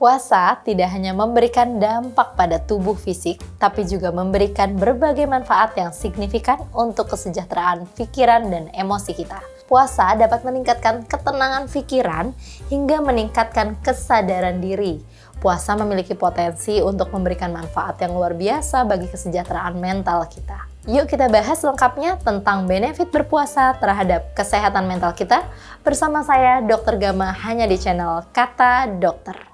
Puasa tidak hanya memberikan dampak pada tubuh fisik, tapi juga memberikan berbagai manfaat yang signifikan untuk kesejahteraan pikiran dan emosi kita. Puasa dapat meningkatkan ketenangan pikiran hingga meningkatkan kesadaran diri. Puasa memiliki potensi untuk memberikan manfaat yang luar biasa bagi kesejahteraan mental kita. Yuk kita bahas lengkapnya tentang benefit berpuasa terhadap kesehatan mental kita bersama saya Dr. Gama hanya di channel Kata Dokter.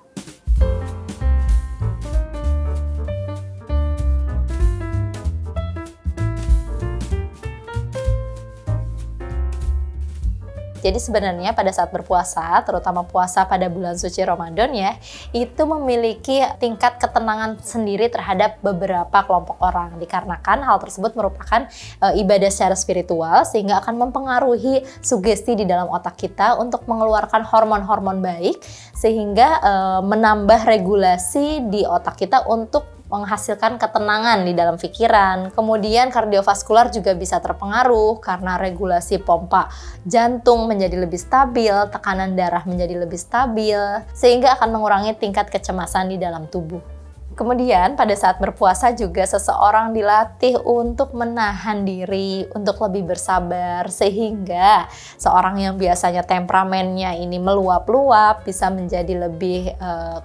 Jadi sebenarnya pada saat berpuasa, terutama puasa pada bulan suci Ramadan ya, itu memiliki tingkat ketenangan sendiri terhadap beberapa kelompok orang. Dikarenakan hal tersebut merupakan ibadah secara spiritual sehingga akan mempengaruhi sugesti di dalam otak kita untuk mengeluarkan hormon-hormon baik sehingga menambah regulasi di otak kita untuk menghasilkan ketenangan di dalam pikiran. Kemudian kardiovaskular juga bisa terpengaruh karena regulasi pompa jantung menjadi lebih stabil, tekanan darah menjadi lebih stabil, sehingga akan mengurangi tingkat kecemasan di dalam tubuh. Kemudian pada saat berpuasa juga seseorang dilatih untuk menahan diri, untuk lebih bersabar, sehingga seorang yang biasanya temperamennya ini meluap-luap bisa menjadi lebih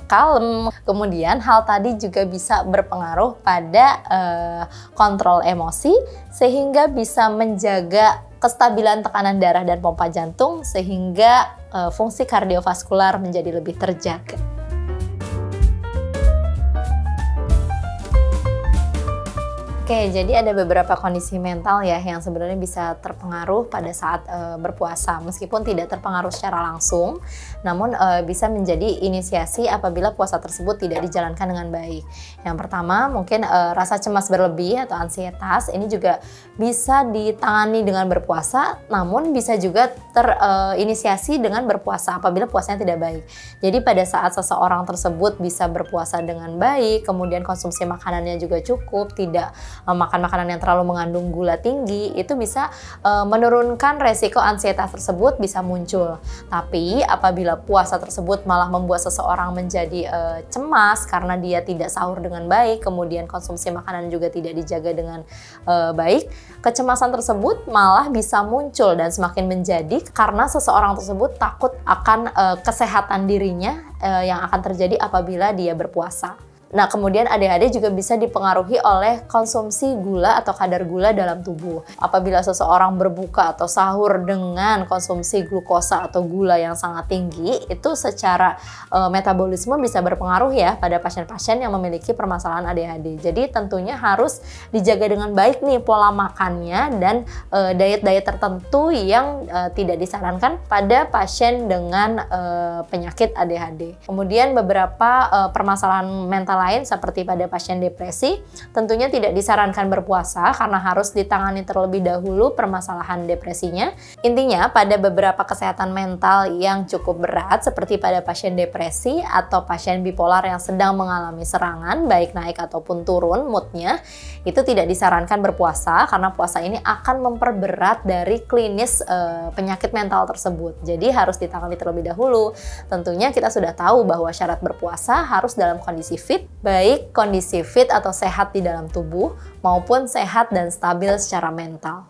kalem. Kemudian hal tadi juga bisa berpengaruh pada kontrol emosi, sehingga bisa menjaga kestabilan tekanan darah dan pompa jantung, sehingga fungsi kardiovaskular menjadi lebih terjaga. Oke, jadi ada beberapa kondisi mental ya yang sebenarnya bisa terpengaruh pada saat berpuasa. Meskipun tidak terpengaruh secara langsung, namun bisa menjadi inisiasi apabila puasa tersebut tidak dijalankan dengan baik. Yang pertama mungkin rasa cemas berlebih atau ansietas, ini juga bisa ditangani dengan berpuasa, namun bisa juga terinisiasi dengan berpuasa apabila puasanya tidak baik. Jadi pada saat seseorang tersebut bisa berpuasa dengan baik, kemudian konsumsi makanannya juga cukup, tidak makan makanan yang terlalu mengandung gula tinggi, itu bisa menurunkan resiko ansietas tersebut bisa muncul. Tapi apabila puasa tersebut malah membuat seseorang menjadi cemas karena dia tidak sahur dengan baik, kemudian konsumsi makanan juga tidak dijaga dengan baik, kecemasan tersebut malah bisa muncul dan semakin menjadi karena seseorang tersebut takut akan kesehatan dirinya yang akan terjadi apabila dia berpuasa. Nah, kemudian ADHD juga bisa dipengaruhi oleh konsumsi gula atau kadar gula dalam tubuh. Apabila seseorang berbuka atau sahur dengan konsumsi glukosa atau gula yang sangat tinggi, itu secara metabolisme bisa berpengaruh ya pada pasien-pasien yang memiliki permasalahan ADHD. Jadi tentunya harus dijaga dengan baik nih pola makannya dan diet-diet tertentu yang tidak disarankan pada pasien dengan penyakit ADHD. Kemudian beberapa permasalahan mental lain seperti pada pasien depresi tentunya tidak disarankan berpuasa karena harus ditangani terlebih dahulu permasalahan depresinya. Intinya pada beberapa kesehatan mental yang cukup berat seperti pada pasien depresi atau pasien bipolar yang sedang mengalami serangan baik naik ataupun turun moodnya, itu tidak disarankan berpuasa karena puasa ini akan memperberat dari klinis penyakit mental tersebut. Jadi harus ditangani terlebih dahulu. Tentunya kita sudah tahu bahwa syarat berpuasa harus dalam kondisi fit, baik kondisi fit atau sehat di dalam tubuh maupun sehat dan stabil secara mental.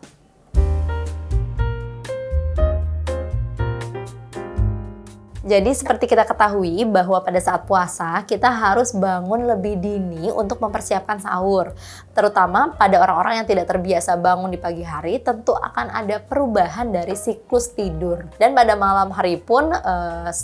Jadi seperti kita ketahui bahwa pada saat puasa kita harus bangun lebih dini untuk mempersiapkan sahur. Terutama pada orang-orang yang tidak terbiasa bangun di pagi hari, tentu akan ada perubahan dari siklus tidur. Dan pada malam hari pun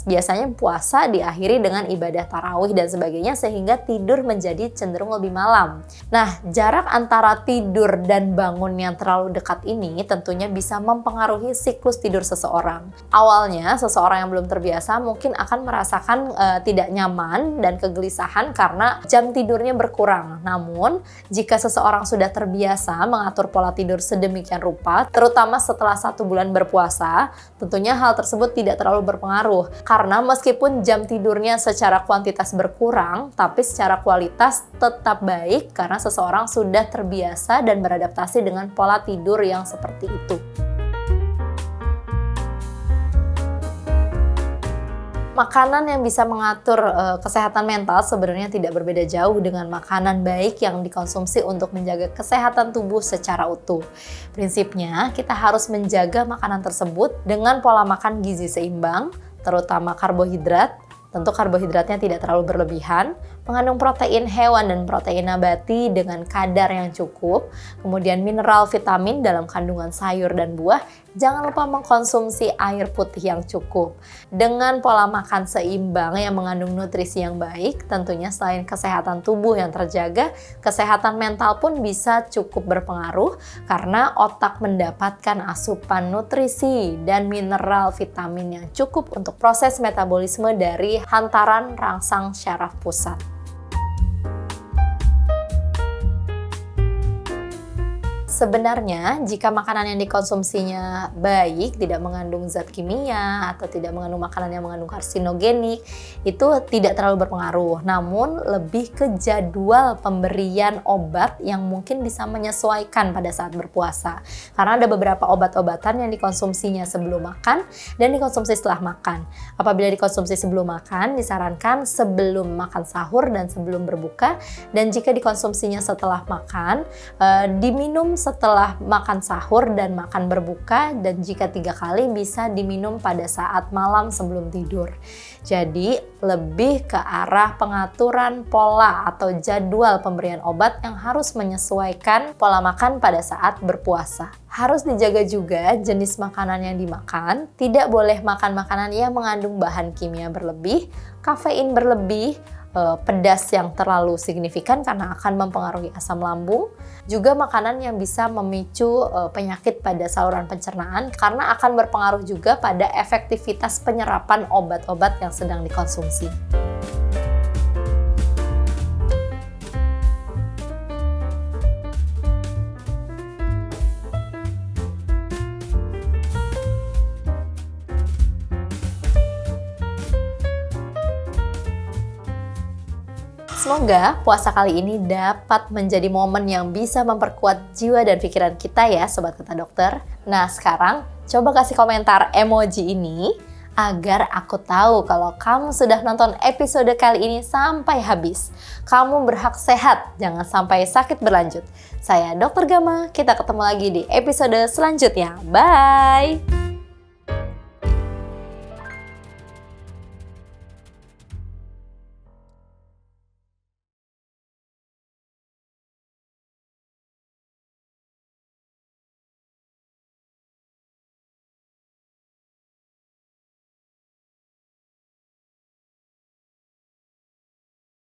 biasanya puasa diakhiri dengan ibadah tarawih dan sebagainya sehingga tidur menjadi cenderung lebih malam. Nah, jarak antara tidur dan bangun yang terlalu dekat ini tentunya bisa mempengaruhi siklus tidur seseorang. Awalnya seseorang yang belum terbiasa mungkin akan merasakan tidak nyaman dan kegelisahan karena jam tidurnya berkurang. Namun, jika seseorang sudah terbiasa mengatur pola tidur sedemikian rupa, terutama setelah 1 bulan berpuasa, tentunya hal tersebut tidak terlalu berpengaruh. Karena meskipun jam tidurnya secara kuantitas berkurang, tapi secara kualitas tetap baik karena seseorang sudah terbiasa dan beradaptasi dengan pola tidur yang seperti itu. Makanan yang bisa mengatur kesehatan mental sebenarnya tidak berbeda jauh dengan makanan baik yang dikonsumsi untuk menjaga kesehatan tubuh secara utuh. Prinsipnya, kita harus menjaga makanan tersebut dengan pola makan gizi seimbang, terutama karbohidrat. Tentu karbohidratnya tidak terlalu berlebihan, mengandung protein hewan dan protein nabati dengan kadar yang cukup, kemudian mineral, vitamin dalam kandungan sayur dan buah. Jangan lupa mengkonsumsi air putih yang cukup. Dengan pola makan seimbang yang mengandung nutrisi yang baik, tentunya selain kesehatan tubuh yang terjaga, kesehatan mental pun bisa cukup berpengaruh karena otak mendapatkan asupan nutrisi dan mineral vitamin yang cukup untuk proses metabolisme dari hantaran rangsang syaraf pusat. Sebenarnya, jika makanan yang dikonsumsinya baik, tidak mengandung zat kimia, atau tidak mengandung makanan yang mengandung karsinogenik, itu tidak terlalu berpengaruh. Namun, lebih ke jadwal pemberian obat yang mungkin bisa menyesuaikan pada saat berpuasa. Karena ada beberapa obat-obatan yang dikonsumsinya sebelum makan dan dikonsumsi setelah makan. Apabila dikonsumsi sebelum makan, disarankan sebelum makan sahur dan sebelum berbuka. Dan jika dikonsumsinya setelah makan, diminum setelah makan sahur dan makan berbuka, dan jika 3 kali bisa diminum pada saat malam sebelum tidur. Jadi lebih ke arah pengaturan pola atau jadwal pemberian obat yang harus menyesuaikan pola makan pada saat berpuasa. Harus dijaga juga jenis makanan yang dimakan, tidak boleh makan makanan yang mengandung bahan kimia berlebih, kafein berlebih, pedas yang terlalu signifikan karena akan mempengaruhi asam lambung, juga makanan yang bisa memicu penyakit pada saluran pencernaan karena akan berpengaruh juga pada efektivitas penyerapan obat-obat yang sedang dikonsumsi. Semoga puasa kali ini dapat menjadi momen yang bisa memperkuat jiwa dan pikiran kita ya Sobat Kata Dokter. Nah sekarang coba kasih komentar emoji ini agar aku tahu kalau kamu sudah nonton episode kali ini sampai habis. Kamu berhak sehat, jangan sampai sakit berlanjut. Saya Dr. Gama, kita ketemu lagi di episode selanjutnya. Bye!